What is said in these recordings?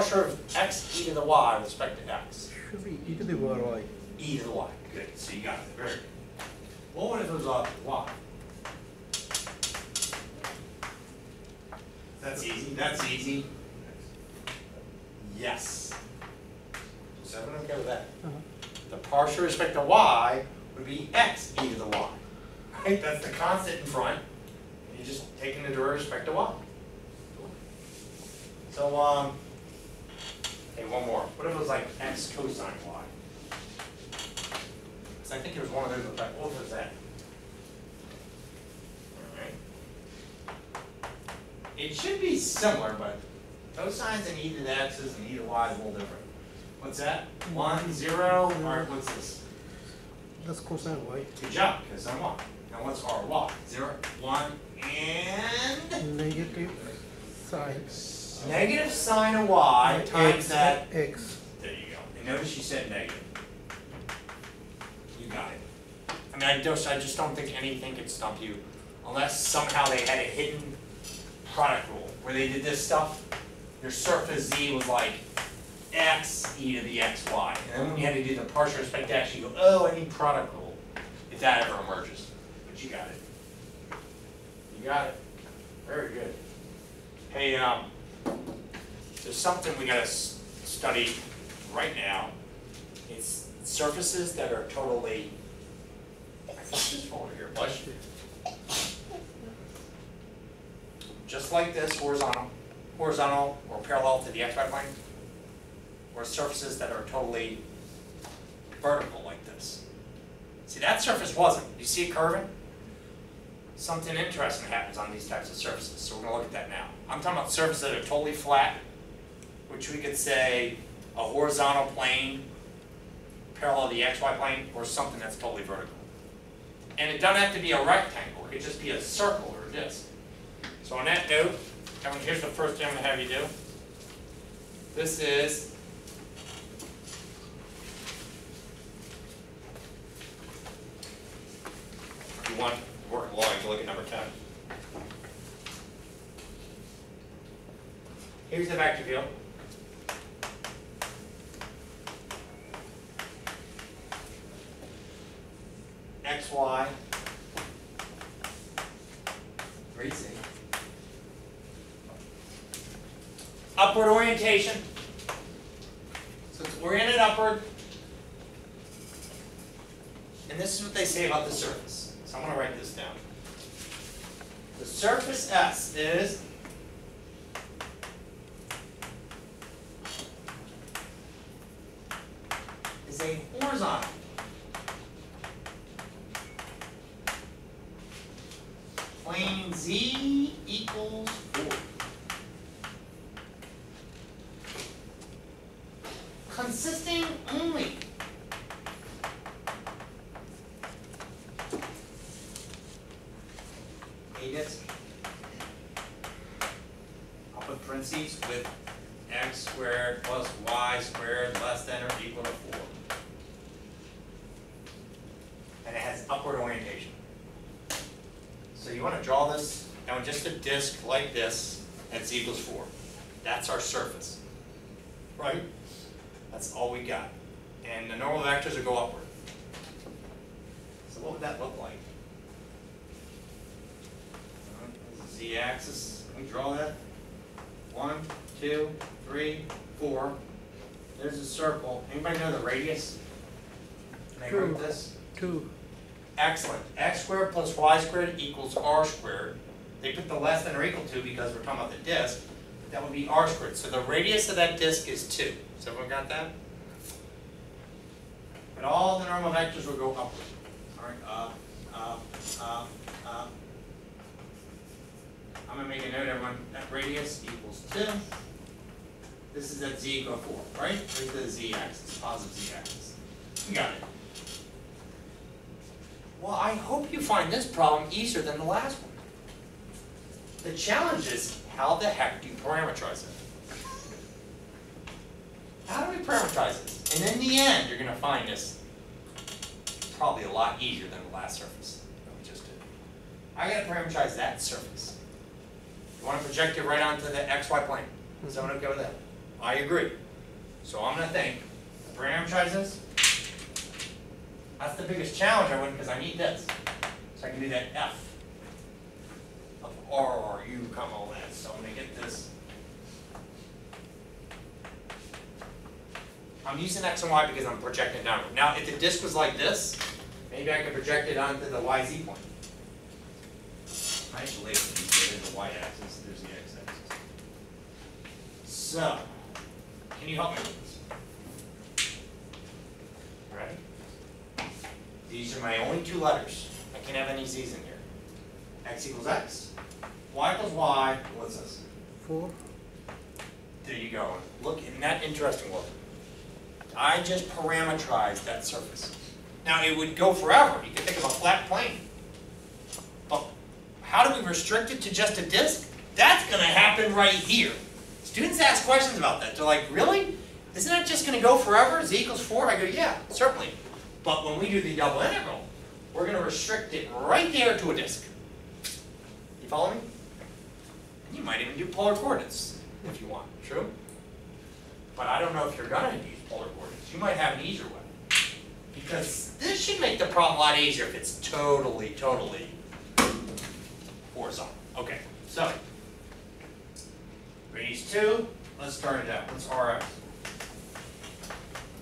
partial of x e to the y with respect to x. Should be e to the y. E to the y. Good. So you got it. Very good. What if it was y? That's easy. That's easy. Yes. So everyone okay with that? The partial with respect to y would be x e to the y. Right? That's the constant in front. And you're just taking the derivative with respect to y. So, hey, one more. What if it was like x cosine y? Because I think there was one of those. What was that? All right. It should be similar, but cosines and e to the x's and e to y is a little different. What's that? 1, 0. All right, what's this? That's cosine y. Good job, cosine y. Now what's our y? 0, 1, and Negative sine. Negative sine of y times X, that. X. There you go. And notice you said negative. You got it. I mean, I just don't think anything could stump you unless somehow they had a hidden product rule where they did this stuff. Your surface z was like x e to the xy. And then when you had to do the partial with respect to x, you go, oh, I need product rule if that ever emerges. But you got it. You got it. Very good. Hey, there's something we got to study right now. It's surfaces that are totally. This folder here, Bush. Just like this, horizontal or parallel to the xy plane, or surfaces that are totally vertical like this. See, that surface wasn't. You see it curving? Something interesting happens on these types of surfaces, so we're going to look at that now. I'm talking about surfaces that are totally flat, which we could say a horizontal plane parallel to the xy plane, or something that's totally vertical. And it doesn't have to be a rectangle, it could just be a circle or a disc. So on that note, everyone, here's the first thing I'm going to have you do. This is if you want to work along, you look at number 10. Here's the vector field. XY, 3Z. Upward orientation. So it's oriented upward. And this is what they say about the surface. So I'm going to write this down. The surface S is a horizontal. Plane Z equals 4. Consisting only a disc. I'll put parentheses with x squared plus y squared less than or equal to 4. And it has upward orientation. So you want to draw this now with just a disc like this at z equals 4. That's our surface. Right? That's all we got. And the normal vectors will go upward. So what would that look like? Z-axis. Can we draw that? 1, 2, 3, 4. There's a circle. Anybody know the radius? Can I write this? 2. Excellent. X squared plus y squared equals r squared. They put the less than or equal to because we're talking about the disk. That would be r squared. So the radius of that disk is 2. Has everyone got that? But all the normal vectors will go upward. All right, up. I'm going to make a note, everyone. That radius equals 2. This is at z equal 4, right? Here's the z-axis, positive z-axis. You got it. Well, I hope you find this problem easier than the last one. The challenge is, how the heck do you parameterize it? How do we parameterize this? And in the end, you're going to find this probably a lot easier than the last surface that we just did. I got to parameterize that surface. You want to project it right onto the xy plane. Is that okay with that? I agree. So I'm gonna think, parameterize this. That's the biggest challenge I wouldn't, because I need this. So I can do that F of R or U comma S. So I'm gonna get this. I'm using X and Y because I'm projecting downward. Now, if the disk was like this, maybe I could project it onto the YZ point. I should label these. There's the Y-axis, there's the X-axis. So, can you help me with this? Ready? These are my only two letters. I can't have any Z's in here. X equals X. Y equals Y. What's this? 4. There you go. Look, isn't that interesting work? I just parameterized that surface. Now, it would go forever. You could think of a flat plane. But how do we restrict it to just a disk? That's going to happen right here. Students ask questions about that. They're like, really? Isn't that just going to go forever? Z equals 4? I go, yeah, certainly. But when we do the double integral, we're going to restrict it right there to a disk. You follow me? And you might even do polar coordinates if you want. True? But I don't know if you're going to use polar coordinates. You might have an easier way. Because this should make the problem a lot easier if it's totally horizontal. Okay, so radius 2, let's start it out. What's RX?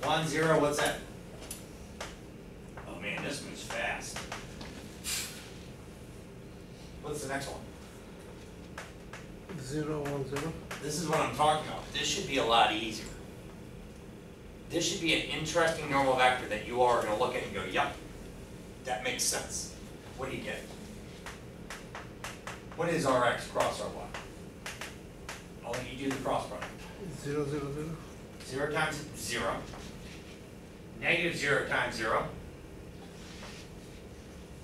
1, 0, what's that? Oh man, this moves fast. What's the next one? 0, 1, 0. This is what I'm talking about. This should be a lot easier. This should be an interesting normal vector that you are going to look at and go, yep, that makes sense. What do you get? What is Rx cross Ry? I'll let you do the cross product. 0, 0, 0. 0 times 0. Negative 0 times 0.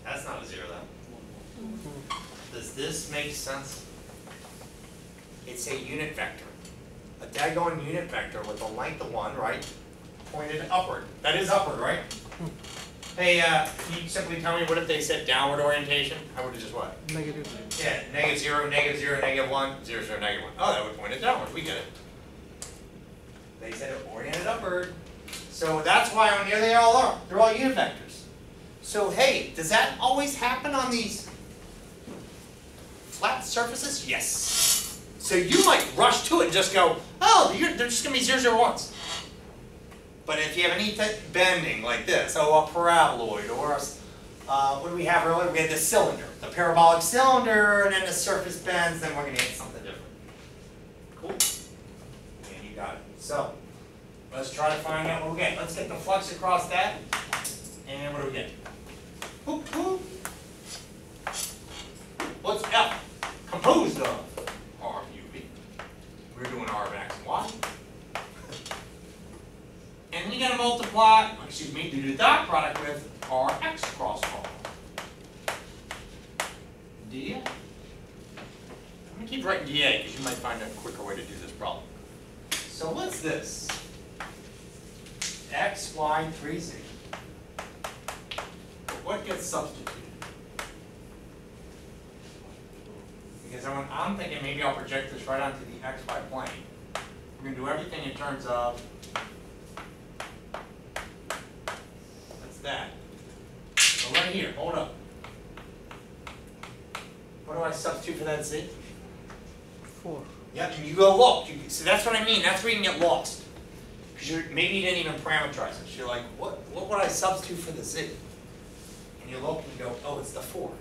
That's not a 0 though. Does this make sense? It's a unit vector. A diagonal unit vector with a length of 1, right? Pointed upward. That is upward, right? Hey, can you simply tell me what if they said downward orientation? I would have just what? Negative. Yeah, negative 0, negative 0, negative 1, 0, 0, negative 1. Oh, that would point it downward. We get it. They said it oriented upward. So that's why on here they all are. They're all unit vectors. So hey, does that always happen on these flat surfaces? Yes. So you might rush to it and just go, oh, they're just going to be 0, 0, 1s. But if you have any bending like this, oh, a paraboloid, or what do we have earlier? We had the cylinder, the parabolic cylinder, and then the surface bends, then we're going to get something different. Cool. And you got it. So, let's try to find out what we get. Let's get the flux across that, and what do we get? Whoop, whoop. What's F composed of? R of UV. We're doing R of X and Y. And then you got to multiply, excuse me, do the dot product with Rx cross R. dA. I'm going to keep writing dA because you might find a quicker way to do this problem. So what's this? X, Y, 3Z. What gets substituted? Because I'm thinking maybe I'll project this right onto the XY plane. We're going to do everything in terms of that. So right here, hold up. What do I substitute for that Z? 4. Yep, and you go look. So that's what I mean. That's where you can get lost. Because maybe you didn't even parameterize it. So you're like, what would I substitute for the Z? And you look and you go, oh, it's the 4.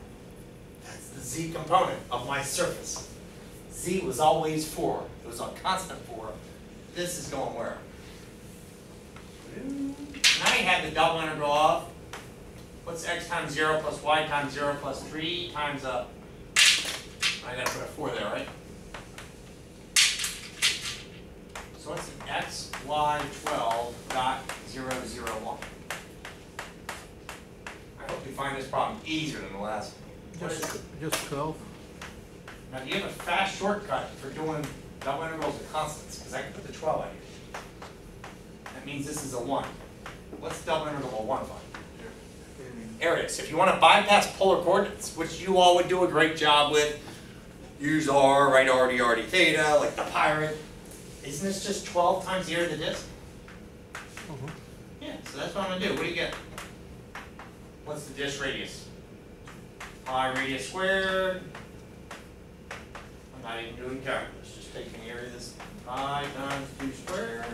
That's the Z component of my surface. Z was always 4. It was a constant 4. This is going where? Now you have the double integral of, what's X times 0 plus Y times 0 plus 3 times a, I gotta put a 4 there, right? So what's X, Y, 12 dot 0, 0, 1? I hope you find this problem easier than the last one. Just 12. Now do you have a fast shortcut for doing double integrals of constants? Because I can put the 12 out here. That means this is a 1. What's double integral of 1 find? Area. So if you want to bypass polar coordinates, which you all would do a great job with, use R, write r d theta, like the pirate. Isn't this just 12 times the area of the disk? Mhm. Yeah, so that's what I'm gonna do. What do you get? What's the disk radius? Pi radius squared. I'm not even doing calculus, just taking the area of this pi times 2 squared.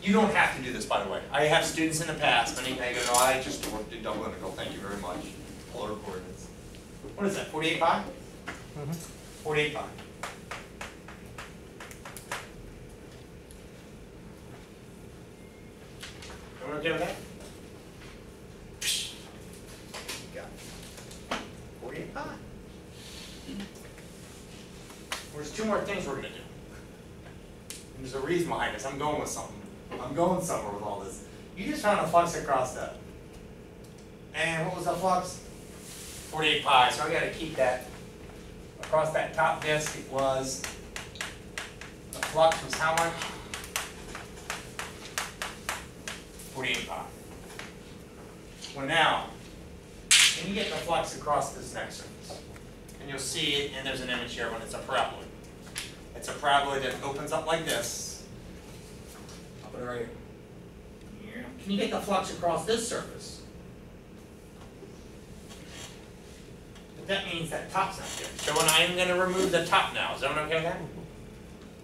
You don't have to do this, by the way. I have students in the past, and they go, no, I just do double integral, thank you very much. Polar coordinates. What is that, 48 pi? Mhm. 48 pi. Everyone okay with that? Got it. 48 pi. There's two more things we're going to do. And there's a reason behind this. I'm going with something. I'm going somewhere with all this. You just found a flux across that. And what was the flux? 48 pi. So I got to keep that across that top disk. It was, the flux was how much? 48 pi. Well now, can you get the flux across this next surface? And you'll see it, and there's an image here when it's a parabola. It's a parabola that opens up like this. I'll put it right here. Can you get the flux across this surface? But that means that top's not good. So when I'm going to remove the top now, is everyone okay with that?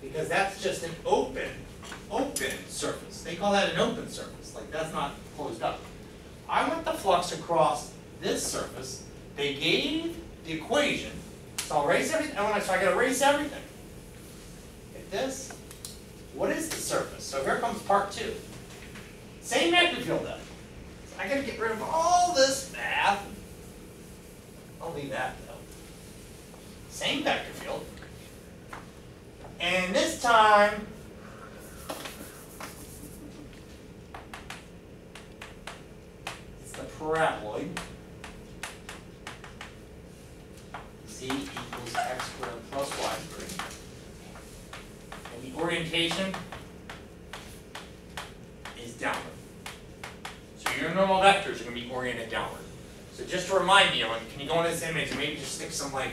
Because that's just an open surface. They call that an open surface. Like that's not closed up. I want the flux across this surface. They gave the equation. So I'll erase everything. So I got to erase everything. Get this. What is the surface? So here comes part 2. Same vector field though. So I got to get rid of all this math. I'll leave that though. Same vector field. And this time, it's the paraboloid. Z equals x squared plus y squared. And the orientation is downward. So your normal vectors are going to be oriented downward. So just to remind you, can you go in this image and maybe just stick some like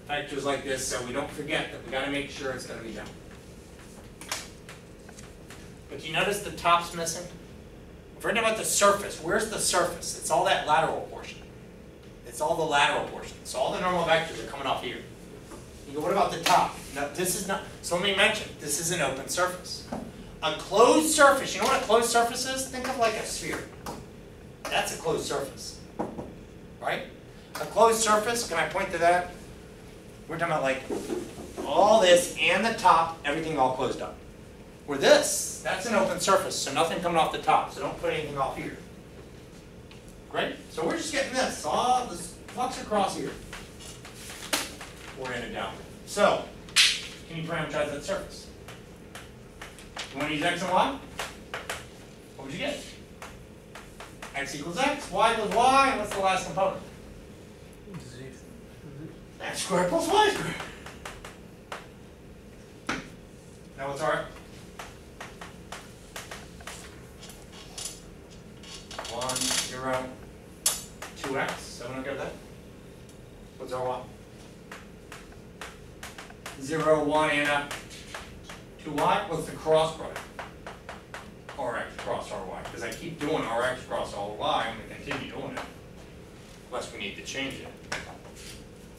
vectors like this so we don't forget that we got to make sure it's going to be down. But you notice the top's missing? If we're talking about the surface, where's the surface? It's all that lateral portion. It's all the lateral portion. So all the normal vectors are coming off here. You go, what about the top? No, this is not. So let me mention, this is an open surface. A closed surface, you know what a closed surface is? Think of like a sphere. That's a closed surface. Right? A closed surface, can I point to that? We're talking about like all this and the top, everything all closed up. Where this, that's an open surface, so nothing coming off the top, so don't put anything off here. Great? So we're just getting this, all this flux across here. Oriented down. So, can you parameterize that surface? You want to use x and y? What would you get? X equals x, y equals y, and what's the last component? Z. X squared plus y squared. Now what's our 1, 0, 2x? Someone okay with that? What's our y? 0, 1, and a 2y? What's the cross product? Rx cross ry. Because I keep doing Rx cross ry, I'm going to continue doing it. Unless we need to change it.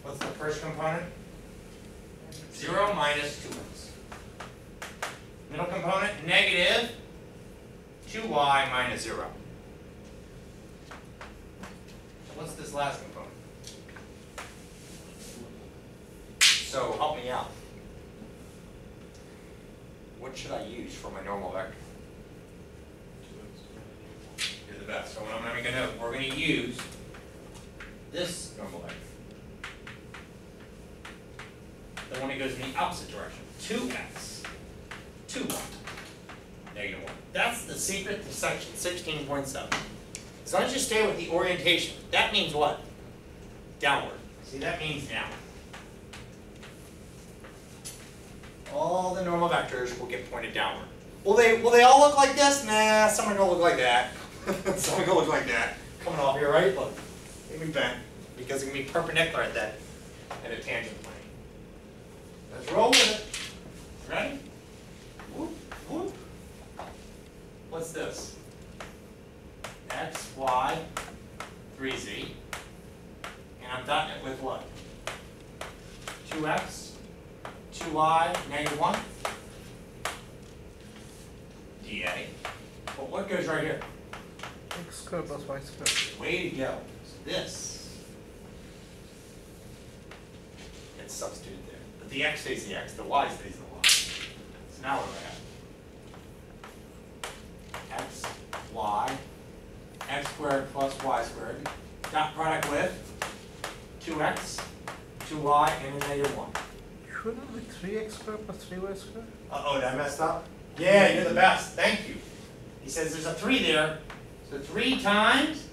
What's the first component? 0 minus 2x. Middle component, negative 2y minus 0. What's this last component? So help me out. What should I use for my normal vector? You're the best. So when I'm making a note, we're going to use this normal vector. The one that goes in the opposite direction. 2x, 2y, negative 1. That's the secret to section 16.7. As long as you stay with the orientation, that means what? Downward. See, that means down. All the normal vectors will get pointed downward. Will they all look like this? Nah, some are going to look like that. Some are going to look like that. Coming off here, right? Look, they can be bent because it can be perpendicular at a tangent plane. Let's roll with it. Ready? Whoop, whoop. What's this? X, Y, 3z. And I'm done it with what? 2x, 2y, -1. dA. Well, what goes right here? X square plus y square. Way to go. This gets substituted there. But the x stays the x, the y stays the y. So now what do I have? X, y, x squared plus y squared. Dot product with 2x, 2y, and a -1. Shouldn't it be 3x square plus 3y square? Uh-oh, did I messed up? Yeah, you're the best. Thank you. He says there's a 3 there. So 3 times,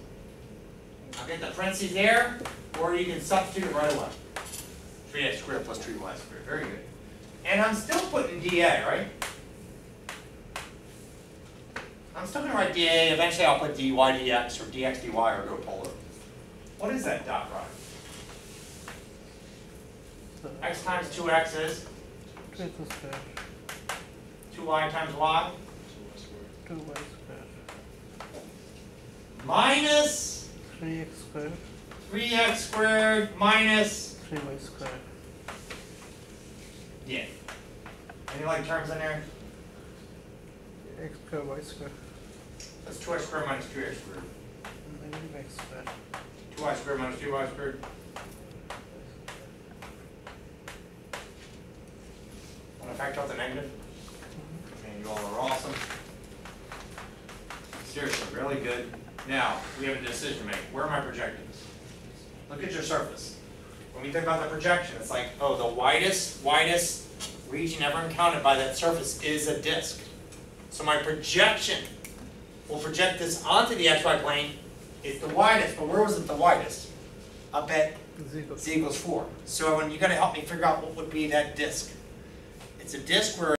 I'll get the parentheses there, or you can substitute it right away. 3x squared plus 3y squared. Very good. And I'm still putting dA, right? I'm still going to write dA. Eventually I'll put dy dx or dx dy or go polar. What is that dot product? So X times 2x is 2x square, 2y times y 2y square, minus 3x square, 3x squared minus, 3y square. yeah. Any like terms in there? X square, y square, That's 2x squared minus 3x squared. negative x square. 2y squared minus 3y squared. Want to factor out the negative? Man, you all are awesome. Seriously, really good. Now, we have a decision to make. Where are my projections? Look at your surface. When we think about the projection, it's like, oh, the widest region ever encountered by that surface is a disk. So my projection will project this onto the xy plane. It's the widest, but where was it the widest? Up at z equals 4. So when you're going to help me figure out what would be that disk. It's a disk where